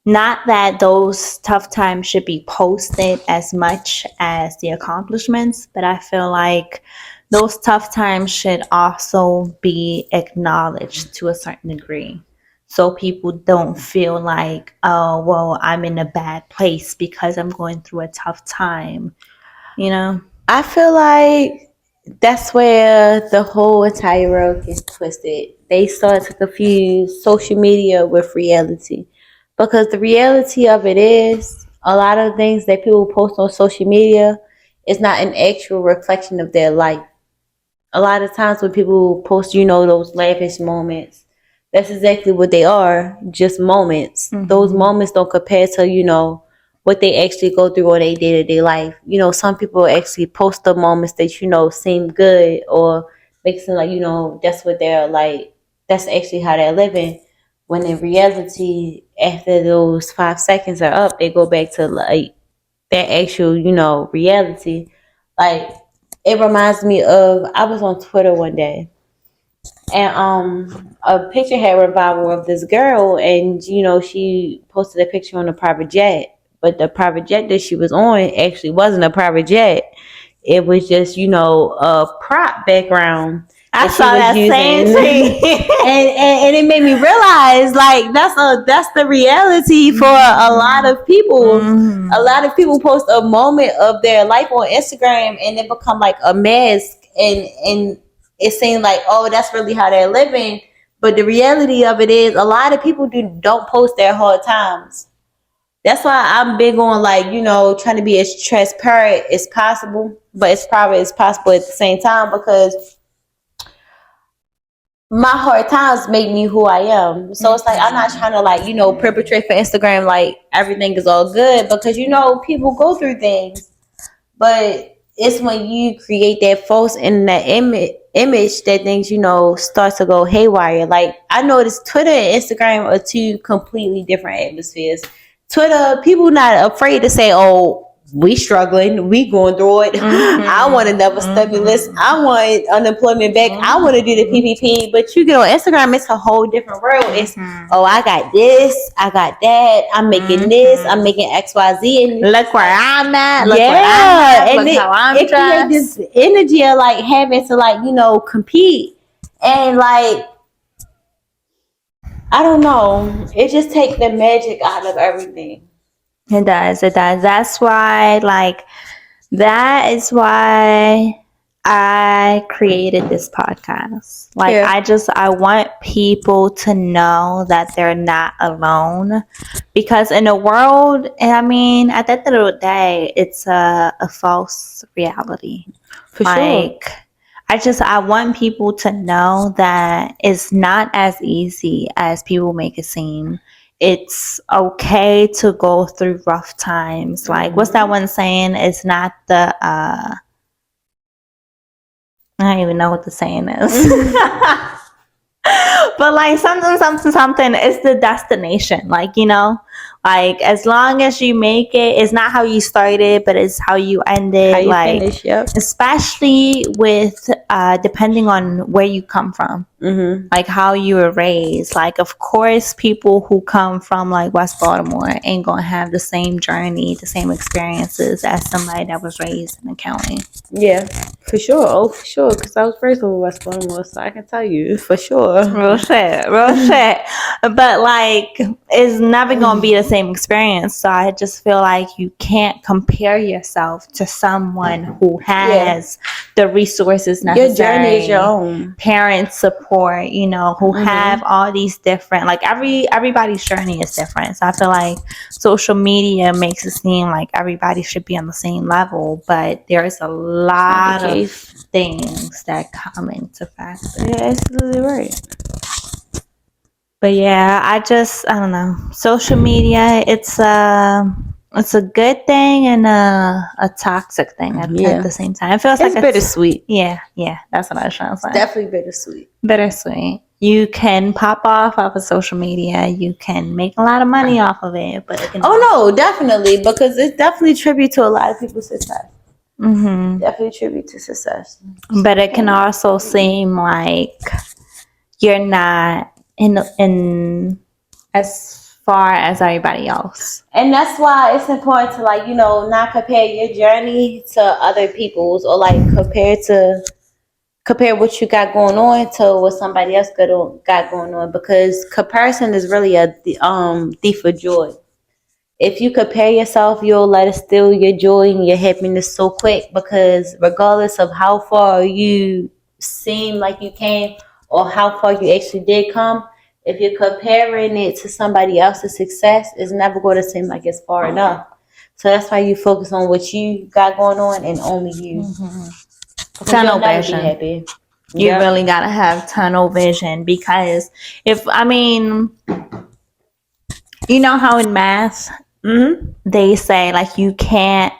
not that those tough times should be posted as much as the accomplishments, but I feel like those tough times should also be acknowledged to a certain degree. So people don't feel like, oh, well, I'm in a bad place because I'm going through a tough time. I feel like that's where the whole entire world gets twisted. They start to confuse social media with reality. Because the reality of it is a lot of things that people post on social media is not an actual reflection of their life. A lot of times when people post, those lavish moments, that's exactly what they are, just moments. Those moments don't compare to, what they actually go through on their day-to-day life. Some people actually post the moments that, seem good or make it seem like, that's what they're like, that's actually how they're living. When in reality, after those 5 seconds are up, they go back to like their actual, reality. Like it reminds me of I was on Twitter one day and a picture had revival of this girl and she posted a picture on a private jet. But the private jet that she was on actually wasn't a private jet. It was just, a prop background. I saw that same thing. and it made me realize like that's the reality for a lot of people. A lot of people post a moment of their life on Instagram and it become like a mask and it seems like, oh, that's really how they're living. But the reality of it is a lot of people don't post their hard times. That's why I'm big on like, trying to be as transparent as possible, but as private as possible at the same time because my hard times make me who I am. So it's like I'm not trying to like, perpetrate for Instagram like everything is all good because people go through things. But it's when you create that false internet image that things, start to go haywire. Like, I noticed Twitter and Instagram are two completely different atmospheres. Twitter, people not afraid to say, oh, we struggling, we going through it. I want another stimulus. I want unemployment back. I want to do the PPP. But you get on Instagram, it's a whole different world. It's, oh, I got this, I got that. I'm making this, I'm making XYZ. And look where I'm at. Look where I'm at. and look how I'm it dressed. creates this energy of like having to compete, and like, I don't know, it just takes the magic out of everything. It does. That's why, that is why I created this podcast. I want people to know that they're not alone, because in the world, and I mean, at the end of the day, it's a false reality. For sure. I want people to know that it's not as easy as people make it seem. It's okay to go through rough times. Like, what's that one saying? It's not the I don't even know what the saying is. But like something is the destination. Like, as long as you make it, it's not how you started, but it's how you end it. How you finish, yep. Especially with depending on where you come from, like how you were raised. Like, of course, people who come from like West Baltimore ain't gonna have the same journey, the same experiences as somebody that was raised in the county. Yeah, for sure. Oh, for sure. Because I was raised over West Baltimore, so I can tell you for sure. Real shit. But like, it's never gonna be the same experience. So I just feel like you can't compare yourself to someone who has the resources necessary. Your journey is your own. Parent support, who have all these different, like, everybody's journey is different. So I feel like social media makes it seem like everybody should be on the same level, but there's a lot of things that come into factor. Yeah, absolutely right. But yeah, I don't know. Social media, it's a good thing and a toxic thing at the same time. It feels like it's bittersweet. Yeah, that's what I was trying to say. Definitely bittersweet. Bittersweet. You can pop off of social media. You can make a lot of money off of it, but it can. Oh no, definitely, because it's definitely tribute to a lot of people's success. Definitely tribute to success. But it can also seem like you're not in as far as everybody else. And that's why it's important to not compare your journey to other people's, or compare what you got going on to what somebody else got going on, because comparison is really a thief of joy. If you compare yourself, you'll let it steal your joy and your happiness so quick, because regardless of how far you seem like you came or how far you actually did come, if you're comparing it to somebody else's success, it's never going to seem like it's far enough. So that's why you focus on what you got going on and only you. Tunnel vision. You really got to have tunnel vision, because you know how in math, they say like you can't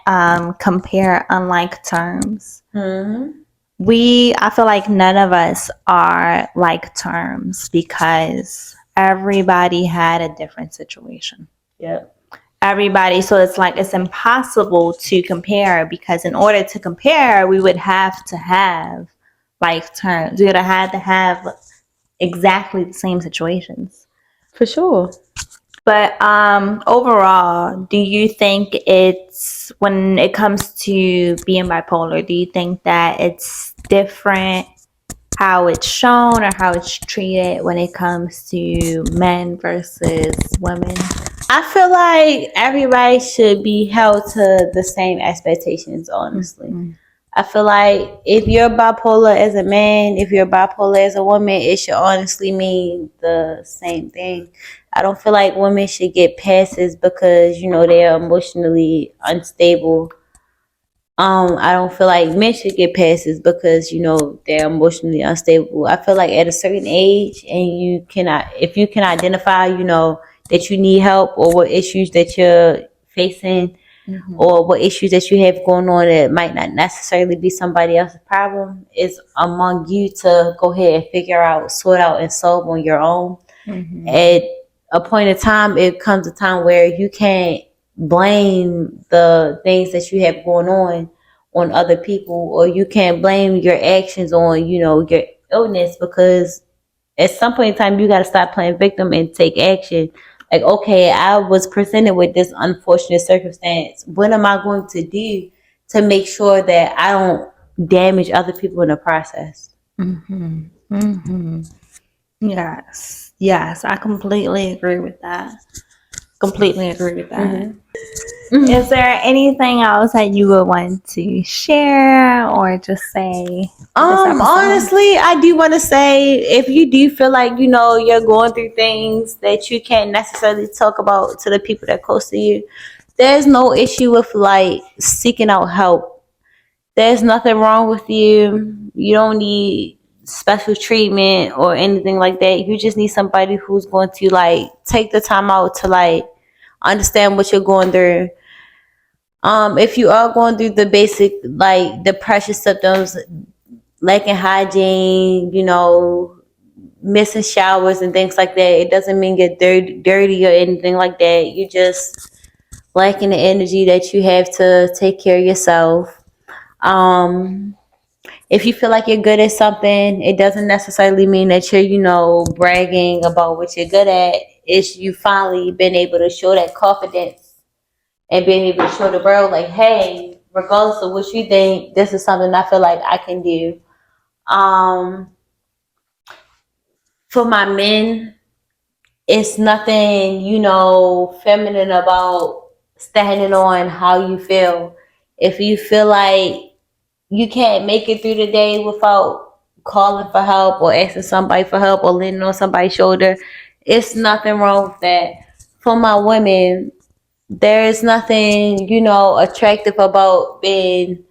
compare unlike terms. I feel like none of us are like terms, because everybody had a different situation. Everybody, so it's impossible to compare, because in order to compare, we would have to have like terms. We would have to have exactly the same situations. For sure. But overall, do you think it's, when it comes to being bipolar, do you think that it's different how it's shown or how it's treated when it comes to men versus women? I feel like everybody should be held to the same expectations, honestly. I feel like if you're bipolar as a man, if you're bipolar as a woman, it should honestly mean the same thing. I don't feel like women should get passes because, they're emotionally unstable. I don't feel like men should get passes because, they're emotionally unstable. I feel like at a certain age, and if you can identify, that you need help or what issues that you're facing, or what issues that you have going on that might not necessarily be somebody else's problem is among you to go ahead and figure out, sort out, and solve on your own. At a point in time, it comes a time where you can't blame the things that you have going on other people, or you can't blame your actions on, your illness, because at some point in time, you got to stop playing victim and take action. Like, okay, I was presented with this unfortunate circumstance. What am I going to do to make sure that I don't damage other people in the process? Yes, I completely agree with that. Is there anything else that you would want to share or just say? Honestly, I do want to say, if you do feel like you're going through things that you can't necessarily talk about to the people that are close to you, there's no issue with like seeking out help. There's nothing wrong with you. You don't need special treatment or anything like that. You just need somebody who's going to like take the time out to like understand what you're going through. If you are going through the basic like depression symptoms, lacking hygiene, missing showers and things like that, it doesn't mean you're dirty or anything like that. You just lacking the energy that you have to take care of yourself. If you feel like you're good at something, it doesn't necessarily mean that you're, bragging about what you're good at. It's you finally been able to show that confidence and being able to show the world, like, hey, regardless of what you think, this is something I feel like I can do. For my men, it's nothing, feminine about standing on how you feel. If you feel like you can't make it through the day without calling for help or asking somebody for help or leaning on somebody's shoulder, it's nothing wrong with that. For my women, there is nothing, attractive about being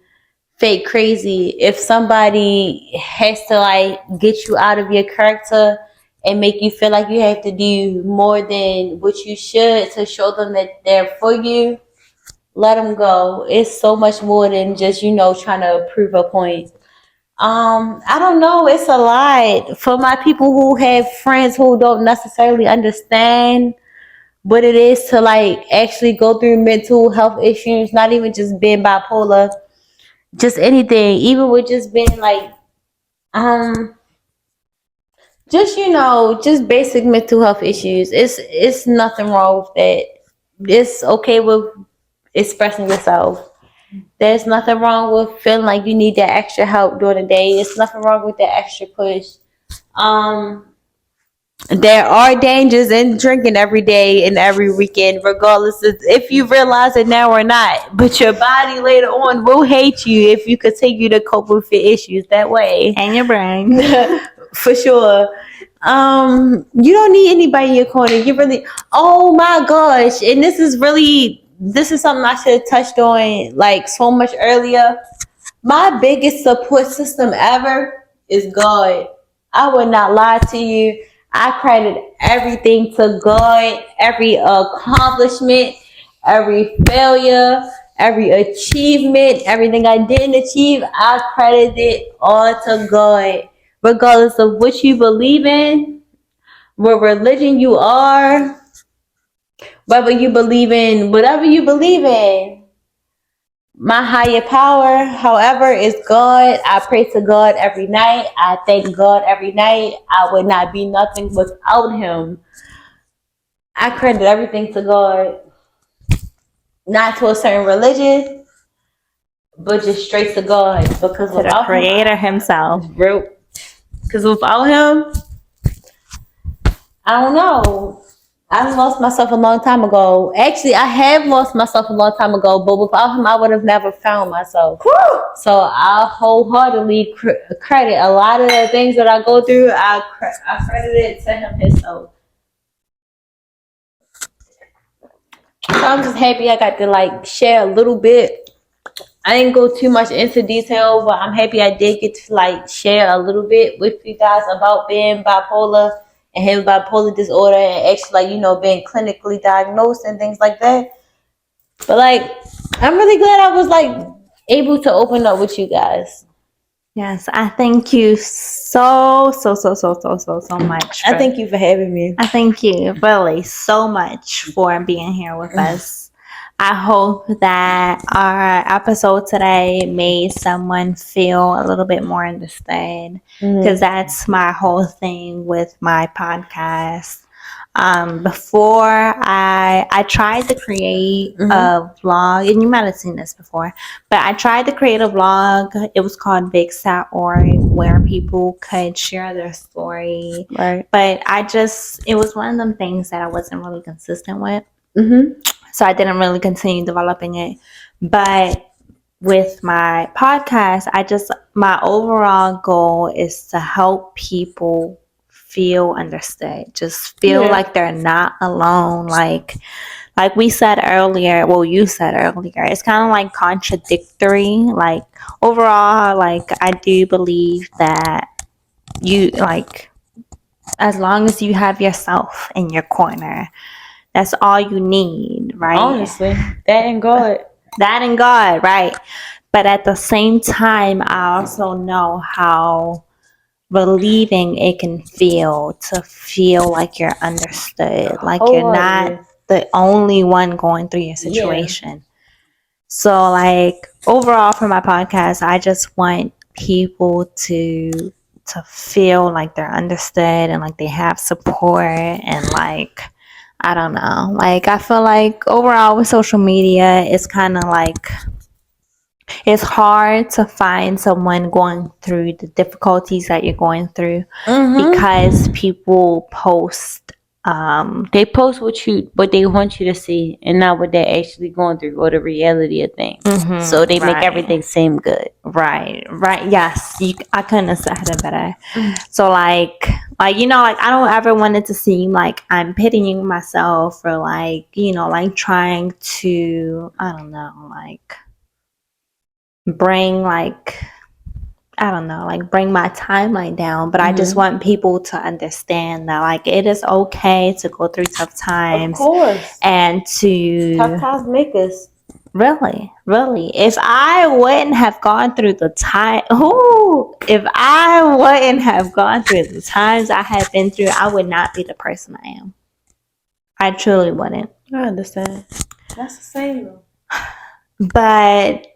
fake crazy. If somebody has to like get you out of your character and make you feel like you have to do more than what you should to show them that they're for you, let them go. It's so much more than just, trying to prove a point. I don't know. It's a lot for my people who have friends who don't necessarily understand what it is to like actually go through mental health issues, not even just being bipolar, just anything, even with just being like, just basic mental health issues. It's nothing wrong with that. It's okay with expressing yourself. There's nothing wrong with feeling like you need that extra help during the day. There's nothing wrong with that extra push. There are dangers in drinking every day and every weekend, regardless of if you realize it now or not. But your body later on will hate you if you continue to cope with your issues that way. And your brain. For sure. You don't need anybody in your corner. You really, oh my gosh. And this is something I should have touched on like so much earlier. My biggest support system ever is God. I would not lie to you. I credit everything to God, every accomplishment, every failure, every achievement, everything I didn't achieve, I credit it all to God. Regardless of what you believe in, what religion you are, whether you believe in whatever you believe in, my higher power, however, is God. I pray to God every night. I thank God every night. I would not be nothing without Him. I credit everything to God. Not to a certain religion, but just straight to God. Because to the Creator Himself. Because without Him, I don't know. I lost myself a long time ago. Actually, I have lost myself a long time ago, but without Him, I would have never found myself. Woo! So I wholeheartedly credit a lot of the things that I go through. I credit it to Him Himself. So I'm just happy I got to like share a little bit. I didn't go too much into detail, but I'm happy I did get to like share a little bit with you guys about being bipolar and having bipolar disorder and actually like, being clinically diagnosed and things like that. But like, I'm really glad I was like able to open up with you guys. Yes, I thank you so much. I thank you for having me. I thank you really so much for being here with us. I hope that our episode today made someone feel a little bit more understood, because that's my whole thing with my podcast. Before I tried to create a vlog, and you might have seen this before, but I tried to create a vlog. It was called Big Sat Ori, where people could share their story. Right. But it was one of them things that I wasn't really consistent with. Mm-hmm. So I didn't really continue developing it. But with my podcast, my overall goal is to help people feel understood. Just feel like they're not alone. Like we said earlier, well, you said earlier, it's kind of like contradictory. Like overall, like I do believe that you like, as long as you have yourself in your corner, that's all you need, right? Honestly, that and God. That and God, right? But at the same time, I also know how relieving it can feel to feel like you're understood, like you're not the only one going through your situation. So like overall for my podcast, I just want people to feel like they're understood and like they have support, and like I don't know, like I feel like overall with social media, it's kind of like it's hard to find someone going through the difficulties that you're going through, because people post they post what they want you to see and not what they're actually going through or the reality of things. So they make everything seem good. Right. Yes, I couldn't have said it better. So like you know, like I don't ever want it to seem like I'm pitying myself, or like, you know, like trying to, I don't know, like bring like, I don't know, like bring my timeline down. But I just want people to understand that like it is okay to go through tough times. Of course. And tough times make us. Really. If I wouldn't have gone through the times I have been through, I would not be the person I am. I truly wouldn't. I understand. That's the same though. But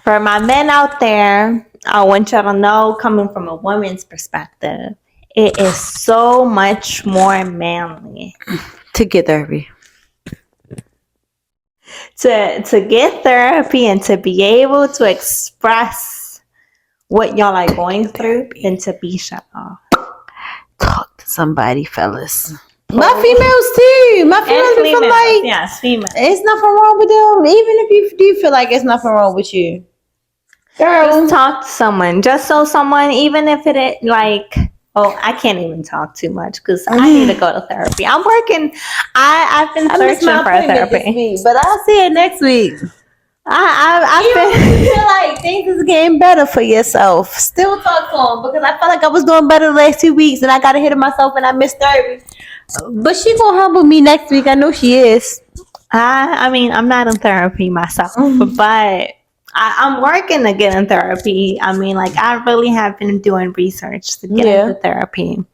for my men out there, I want y'all to know, coming from a woman's perspective, it is so much more manly to get therapy. To get therapy and to be able to express what y'all are going through than to be shut off. Talk to somebody, fellas. My females too. My females feel like, yes, females. It's nothing wrong with them. Even if you do feel like it's nothing wrong with you, girl, just talk to someone. Just so someone, even if it is like, oh, I can't even talk too much because I need to go to therapy. I'm working. I've been searching for a therapy, but I'll see it next week. I feel like things is getting better for yourself. Still talk to them, because I felt like I was doing better the last 2 weeks, and I got ahead of myself and I missed therapy. But she gonna humble me next week. I know she is. I mean, I'm not in therapy myself, but I'm working to get in therapy. I mean, like I really have been doing research to get into therapy.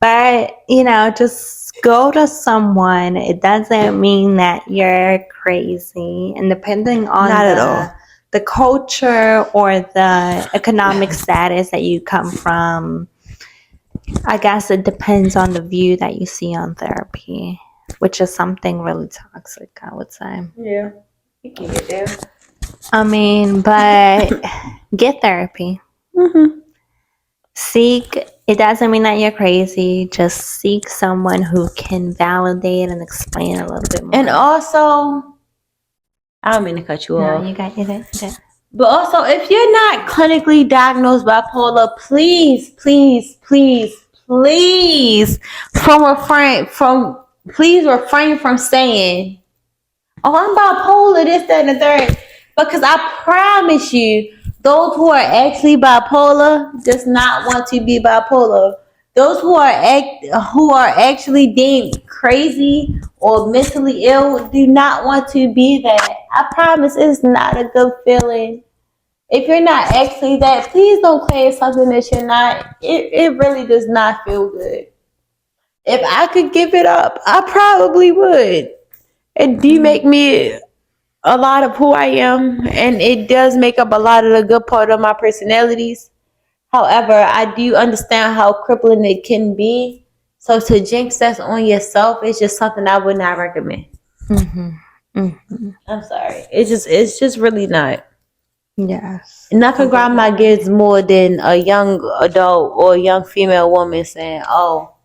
But, you know, just go to someone. It doesn't mean that you're crazy. And depending on the culture or the economic status that you come from, I guess it depends on the view that you see on therapy, which is something really toxic, I would say. Yeah, you can get there. I mean, but get therapy. Seek. It doesn't mean that you're crazy. Just seek someone who can validate and explain a little bit more. And also, I don't mean to cut you off. No, you got it. But also, if you're not clinically diagnosed bipolar, please refrain from saying, "Oh, I'm bipolar, this, that, and the third." Because I promise you, those who are actually bipolar does not want to be bipolar. those who are actually deemed crazy or mentally ill do not want to be that. I promise it's not a good feeling. If you're not actually that, please don't claim something that you're not. It really does not feel good. If I could give it up, I probably would. It do make me a lot of who I am, and it does make up a lot of the good part of my personalities. However, I do understand how crippling it can be. So to jinx that on yourself is just something I would not recommend. I'm sorry. It's just really not. Yes. Nothing grind my gears more than a young adult or a young female woman saying, "Oh,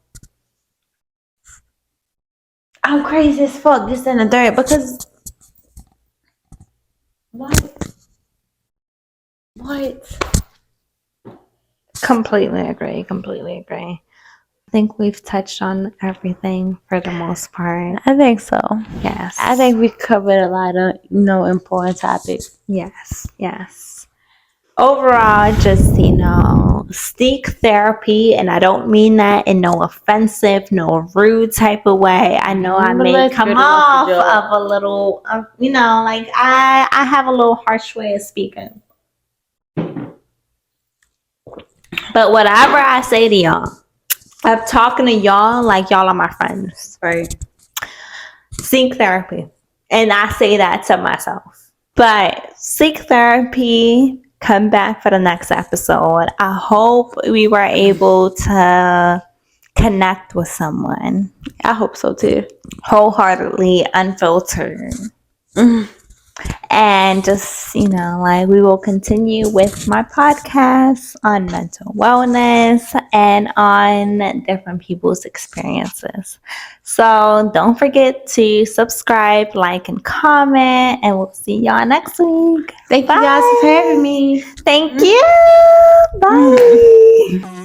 I'm crazy as fuck," this and the third. Because what? Completely agree. I think we've touched on everything for the most part. I think so. Yes. I think we covered a lot of important topics. Yes. Overall, just seek therapy, and I don't mean that in no offensive, no rude type of way. I know I may come off of a little, like I have a little harsh way of speaking. But whatever I say to y'all, I'm talking to y'all like y'all are my friends. Right. Seek therapy. And I say that to myself. But seek therapy. Come back for the next episode. I hope we were able to connect with someone. I hope so too. Wholeheartedly, unfiltered. And just, like we will continue with my podcast on mental wellness and on different people's experiences. So don't forget to subscribe, like, and comment, and we'll see y'all next week. Thank you guys for having me. Thank you. Bye.